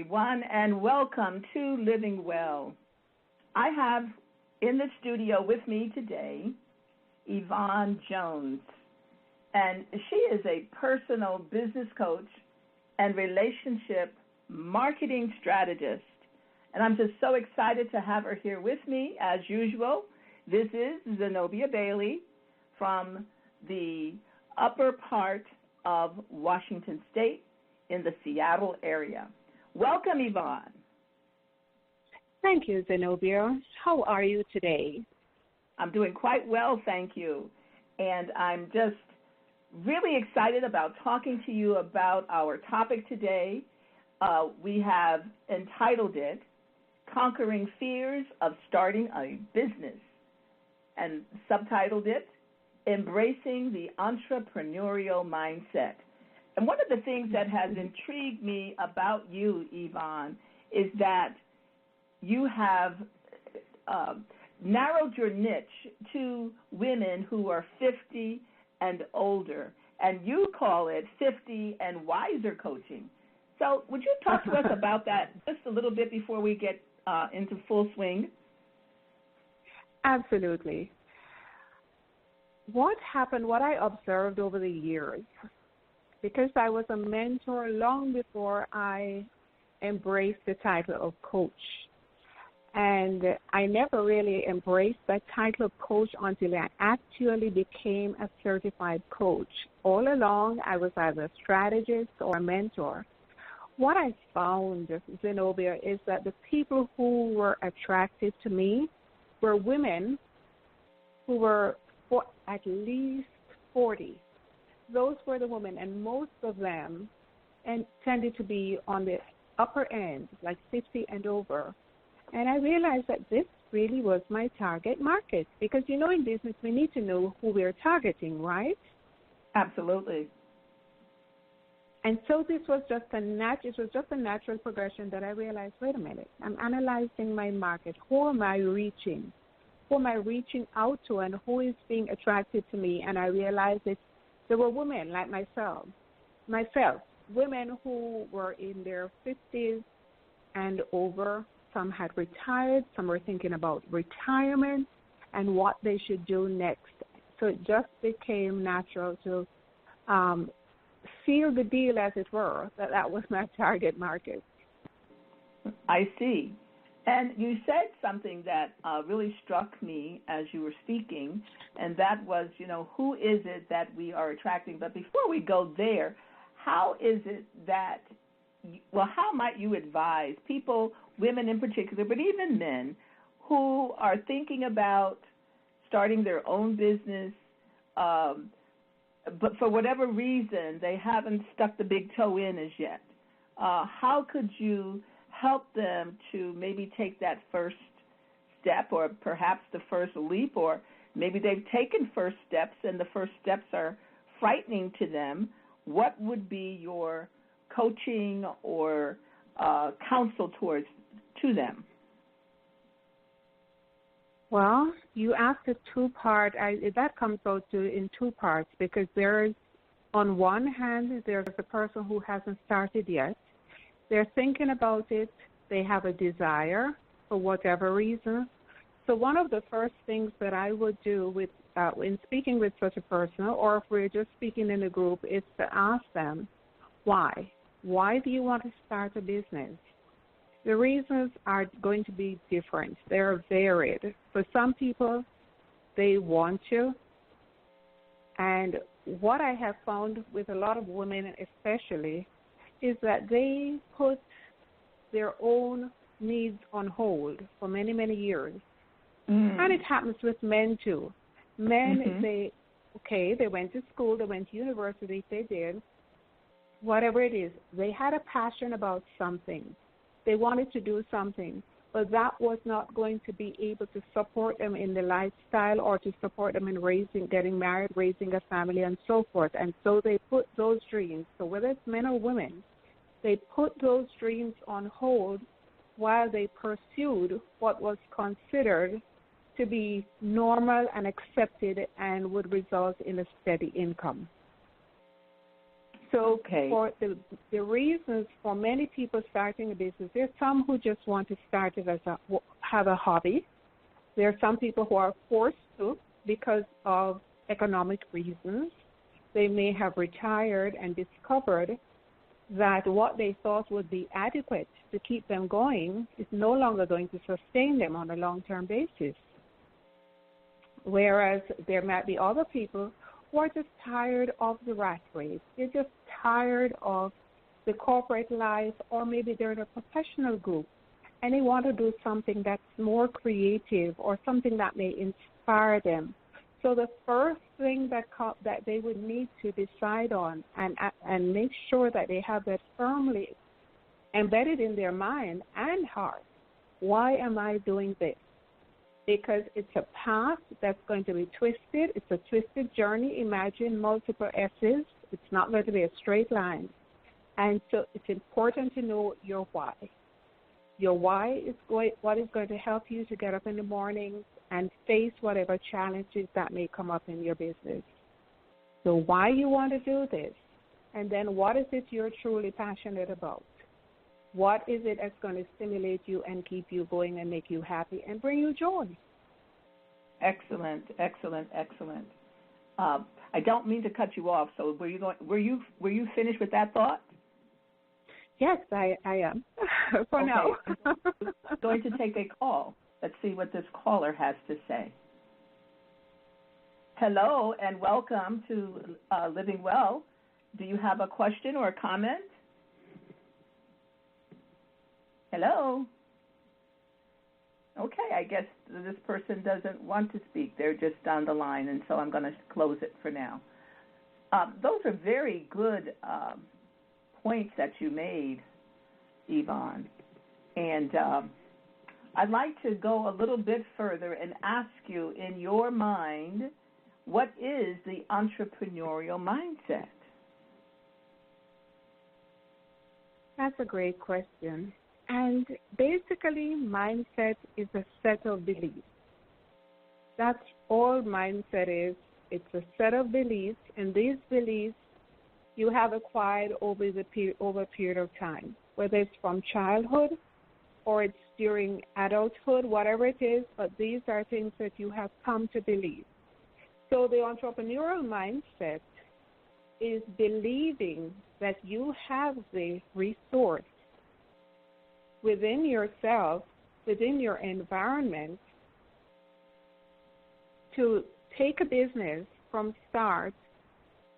everyone, and welcome to Living Well. I have in the studio with me today Yvonne Jones, and she is a personal business coach and relationship marketing strategist. And I'm just so excited to have her here with me, as usual. This is Zenobia Bailey from the upper part of Washington State in the Seattle area. Welcome, Yvonne. Thank you, Zenobia. How are you today? I'm doing quite well, thank you. And I'm just really excited about talking to you about our topic today. We have entitled it, Conquering Fears of Starting a Business, and subtitled it, Embracing the Entrepreneurial Mindset. And one of the things that has intrigued me about you, Yvonne, is that you have narrowed your niche to women who are 50 and older, and you call it 50 and wiser coaching. So would you talk to us about that just a little bit before we get into full swing? Absolutely. What happened, what I observed over the years, because I was a mentor long before I embraced the title of coach. And I never really embraced that title of coach until I actually became a certified coach. All along, I was either a strategist or a mentor. What I found, Zenobia, is that the people who were attracted to me were women who were at least 40. Those were the women, and most of them tended to be on the upper end, like 50 and over. And I realized that this really was my target market because, you know, in business, we need to know who we're targeting, right? Absolutely. And so this was just a natural progression that I realized, wait a minute, I'm analyzing my market. Who am I reaching? Who am I reaching out to, and who is being attracted to me? And I realized that there were women like myself, women who were in their 50s and over. Some had retired, some were thinking about retirement and what they should do next. So it just became natural to seal the deal, as it were, that was my target market. I see. And you said something that really struck me as you were speaking, and that was, you know, who is it that we are attracting? But before we go there, how is it that, how might you advise people, women in particular, but even men, who are thinking about starting their own business, but for whatever reason they haven't stuck the big toe in as yet? How could you help them to maybe take that first step, or perhaps the first leap, or maybe they've taken first steps and the first steps are frightening to them? What would be your coaching or counsel to them? Well, you asked a two-part. That comes out in two parts, because there's, on one hand, there's a person who hasn't started yet. They're thinking about it. They have a desire for whatever reason. So one of the first things that I would do in speaking with such a person, or if we're just speaking in a group, is to ask them, why? Why do you want to start a business? The reasons are going to be different. They're varied. For some people, they want to. And what I have found with a lot of women especially is that they put their own needs on hold for many, many years. Mm. And it happens with men too. Men, they went to school, they went to university, they did, whatever it is. They had a passion about something. They wanted to do something, but that was not going to be able to support them in the lifestyle or to support them in getting married, raising a family, and so forth. And so they put those dreams, so whether it's men or women, they put those dreams on hold while they pursued what was considered to be normal and accepted and would result in a steady income. So Okay. for the reasons for many people starting a business, there's some who just want to start it as have a hobby. There are some people who are forced to because of economic reasons. They may have retired and discovered that what they thought would be adequate to keep them going is no longer going to sustain them on a long-term basis. Whereas there might be other people who are just tired of the rat race. They're just tired of the corporate life, or maybe they're in a professional group and they want to do something that's more creative or something that may inspire them. So the first thing that they would need to decide on and make sure that they have that firmly embedded in their mind and heart, why am I doing this? Because it's a path that's going to be twisted. It's a twisted journey. Imagine multiple S's. It's not going to be a straight line. And so it's important to know your why. Your why is what is going to help you to get up in the morning and face whatever challenges that may come up in your business. So why you want to do this, and then what is it you're truly passionate about? What is it that's going to stimulate you and keep you going and make you happy and bring you joy? Excellent, excellent, excellent. I don't mean to cut you off. So were you finished with that thought? Yes, I am. For okay. now. I'm going to take a call. Let's see what this caller has to say. Hello and welcome to Living Well. Do you have a question or a comment? Hello? Okay, I guess this person doesn't want to speak. They're just on the line, and so I'm going to close it for now. Those are very good points that you made, Yvonne. And I'd like to go a little bit further and ask you, in your mind, what is the entrepreneurial mindset? That's a great question. And basically, mindset is a set of beliefs. That's all mindset is. It's a set of beliefs, and these beliefs you have acquired over a period of time, whether it's from childhood or it's during adulthood, whatever it is, but these are things that you have come to believe. So the entrepreneurial mindset is believing that you have the resource within yourself, within your environment, to take a business from startup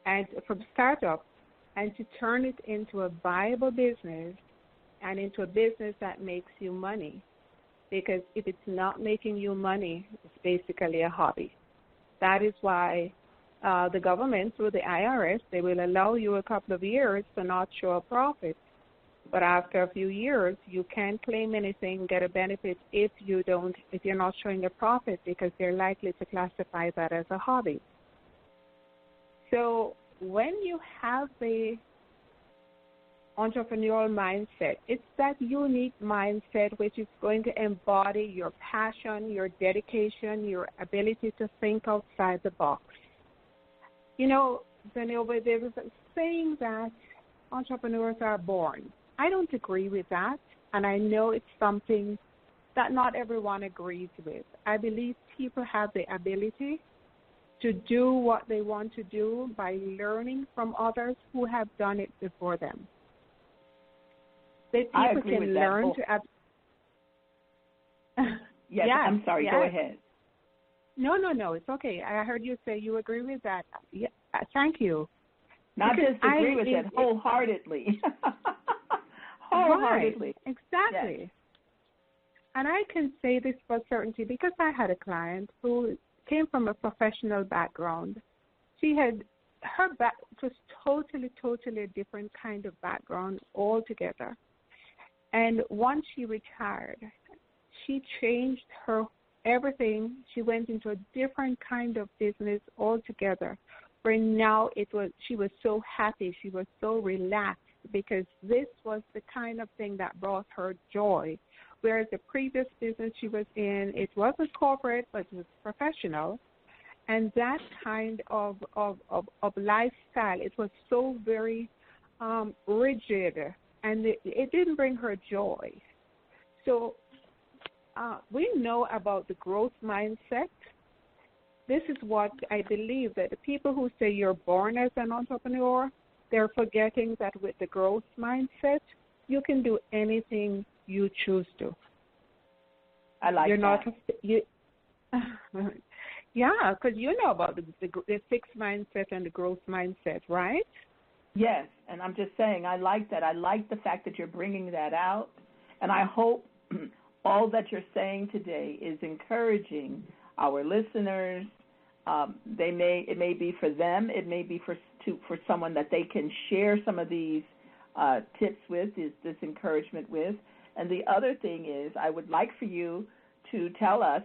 and to turn it into a viable business and into a business that makes you money. Because if it's not making you money, it's basically a hobby. That is why the government, through the IRS, they will allow you a couple of years to not show a profit. But after a few years, you can't claim anything, get a benefit if you're not showing a profit, because they're likely to classify that as a hobby. So when you have the entrepreneurial mindset, it's that unique mindset which is going to embody your passion, your dedication, your ability to think outside the box. You know, there was a saying that entrepreneurs are born. I don't agree with that, and I know it's something that not everyone agrees with. I believe people have the ability to do what they want to do by learning from others who have done it before them. That people can learn to. Yes, I'm sorry. Yes. Go ahead. No. It's okay. I heard you say you agree with that. Yeah, thank you. Not just agree with it, wholeheartedly. Wholeheartedly. Right, exactly. Yes. And I can say this for certainty because I had a client who came from a professional background. It was totally a different kind of background altogether. And once she retired, she changed her everything. She went into a different kind of business altogether. Where now she was so happy, she was so relaxed, because this was the kind of thing that brought her joy. Whereas the previous business she was in, it wasn't corporate, but it was professional. And that kind of lifestyle, it was so very rigid, and it didn't bring her joy. So we know about the growth mindset. This is what I believe, that the people who say you're born as an entrepreneur, they're forgetting that with the growth mindset, you can do anything you choose to. I like you're that. Yeah, because you know about the fixed mindset and the growth mindset, right? Yes, and I'm just saying, I like that. I like the fact that you're bringing that out, and I hope all that you're saying today is encouraging our listeners. It may be for them. It may be for someone that they can share some of these tips with, is this encouragement with. And the other thing is, I would like for you to tell us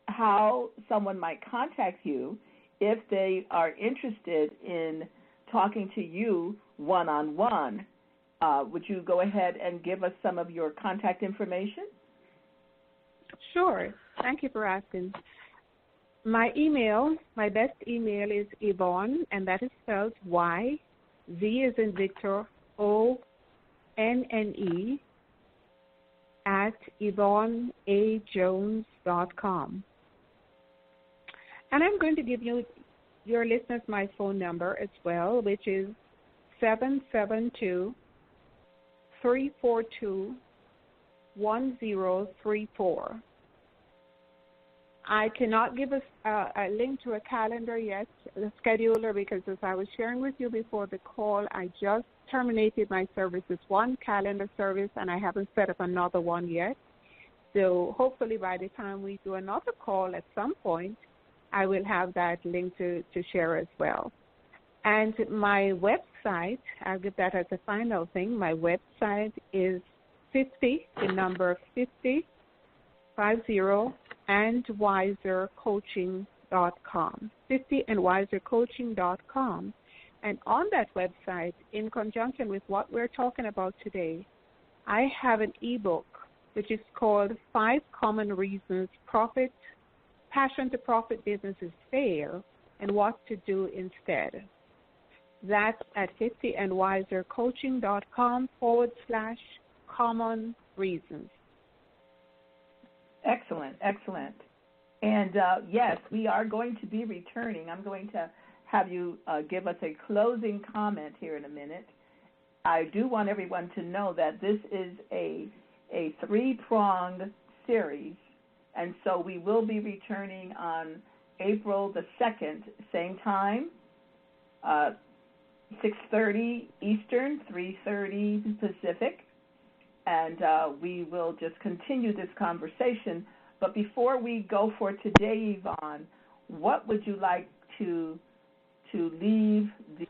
how someone might contact you if they are interested in talking to you one-on-one. Would you go ahead and give us some of your contact information? Sure. Thank you for asking. My best email is Yvonne, and that is spelled Y, Z as in Victor, O-N-N-E, at YvonneAJones.com. And I'm going to give your listeners my phone number as well, which is 772-342-1034. I cannot give a link to a calendar yet, the scheduler, because as I was sharing with you before the call, I just terminated my services, one calendar service, and I haven't set up another one yet. So hopefully by the time we do another call at some point, I will have that link to share as well. And my website, I'll give that as a final thing. My website is 50, the number 50, 50, andwisercoaching.com, 50andwisercoaching.com. And on that website, in conjunction with what we're talking about today, I have an ebook which is called 5 Common Reasons Passion to Profit Businesses Fail and What to Do Instead. That's at 50andwisercoaching.com/common reasons. Excellent, excellent. And yes, we are going to be returning. I'm going to have you give us a closing comment here in a minute. I do want everyone to know that this is a 3-pronged series, and so we will be returning on April the 2nd, same time, 6:30 Eastern, 3:30 Pacific. And we will just continue this conversation. But before we go for today, Yvonne, what would you like to leave the...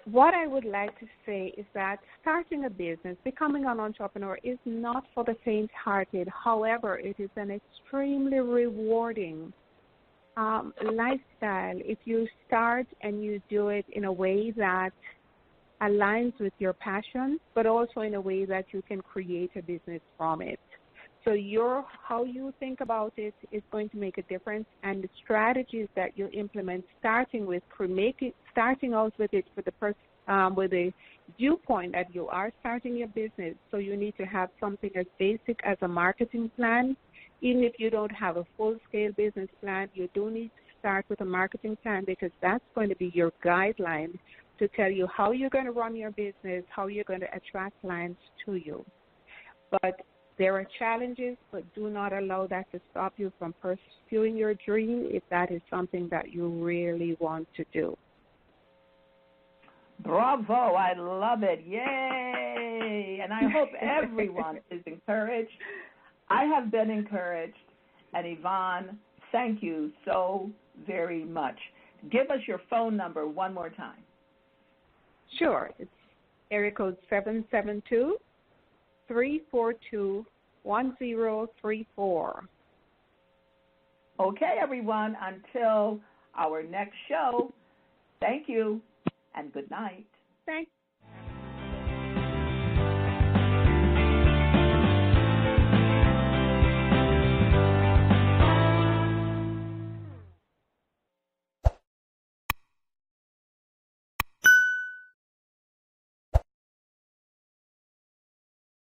What I would like to say is that starting a business, becoming an entrepreneur, is not for the faint-hearted. However, it is an extremely rewarding lifestyle if you start and you do it in a way that aligns with your passion, but also in a way that you can create a business from it. So how you think about it is going to make a difference, and the strategies that you implement, starting out with it for the with a viewpoint that you are starting your business. So you need to have something as basic as a marketing plan. Even if you don't have a full-scale business plan, you do need to start with a marketing plan, because that's going to be your guideline to tell you how you're going to run your business, how you're going to attract clients to you. But there are challenges, but do not allow that to stop you from pursuing your dream if that is something that you really want to do. Bravo, I love it. Yay! And I hope everyone is encouraged. I have been encouraged, and Yvonne, thank you so very much. Give us your phone number one more time. Sure. It's area code 772-342-1034. Okay, everyone, until our next show, thank you and good night. Thank